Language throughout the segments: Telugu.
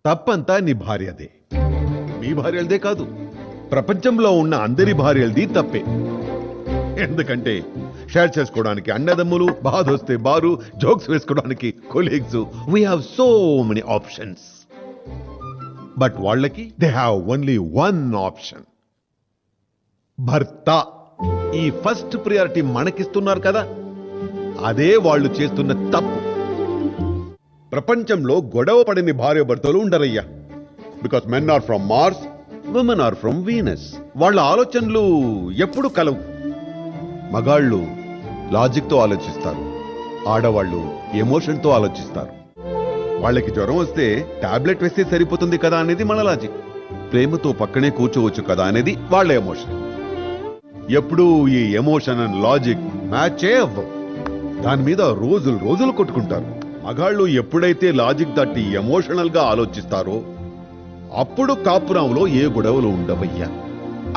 తప్పంతా నీ భార్యదే. మీ భార్యలదే కాదు, ప్రపంచంలో ఉన్న అందరి భార్యలది తప్పే. ఎందుకంటే షేర్ చేసుకోవడానికి అన్నదమ్ములు, బాధ వస్తే బారు, జోక్స్ వేసుకోవడానికి colleagues, we have so many options. But వాళ్ళకి they have only one option, భర్త. ఈ ఫస్ట్ ప్రియారిటీ మనకిస్తున్నారు కదా, అదే వాళ్ళు చేస్తున్న తప్పు. ప్రపంచంలో గొడవ పడిన భార్య భర్తలు ఉండరయ్యా. Because men are from Mars, women are from Venus. వాళ్ళ ఆలోచనలు ఎప్పుడు కలవు. మగాళ్ళు లాజిక్ తో ఆలోచిస్తారు, ఆడవాళ్ళు ఎమోషన్ తో ఆలోచిస్తారు. వాళ్ళకి జ్వరం వస్తే టాబ్లెట్ వేస్తే సరిపోతుంది కదా అనేది మన లాజిక్. ప్రేమతో పక్కనే కూర్చోవచ్చు కదా అనేది వాళ్ళ ఎమోషన్. ఎప్పుడూ ఈ ఎమోషన్ అండ్ లాజిక్ మ్యాచ్ అవ్వవు. దాని మీద రోజులు రోజులు కొట్టుకుంటారు. మగాళ్ళు ఎప్పుడైతే లాజిక్ దాటి ఎమోషనల్ గా ఆలోచిస్తారో అప్పుడు కాపురంలో ఏ గొడవలు ఉండవయ్యా.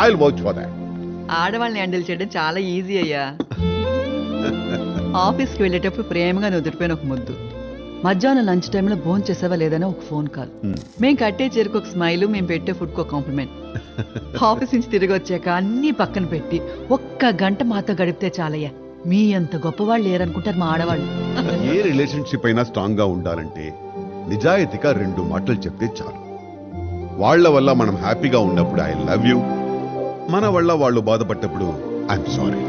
I will watch for that. ఆడవాళ్ళని హ్యాండిల్ చేయడం చాలా ఈజీ అయ్యా. ఆఫీస్కి వెళ్ళేటప్పుడు ప్రేమగా నుదిరిపోయిన ఒక ముద్దు, మధ్యాహ్నం లంచ్ టైంలో భోజనం చేసావా లేదని ఒక ఫోన్ కాల్, మేము కట్టే చీరకు ఒక స్మైల్, మేము పెట్టే ఫుడ్కి ఒక కాంప్లిమెంట్. ఆఫీస్ నుంచి తిరిగి వచ్చాక అన్ని పక్కన పెట్టి ఒక్క గంట మాతో గడిపితే చాలయ్యా. మీ అంత గొప్పవాళ్ళు లేరనుకుంటారు మా ఆడవాళ్ళు. ఏ రిలేషన్షిప్ అయినా స్ట్రాంగ్ గా ఉండాలంటే నిజాయితీగా 2 మాటలు చెప్తే చాలు. వాళ్ళ వల్ల మనం హ్యాపీగా ఉన్నప్పుడు ఐ లవ్ యూ, మన వల్ల వాళ్ళు బాధపడ్డప్పుడు ఐఎమ్ సారీ.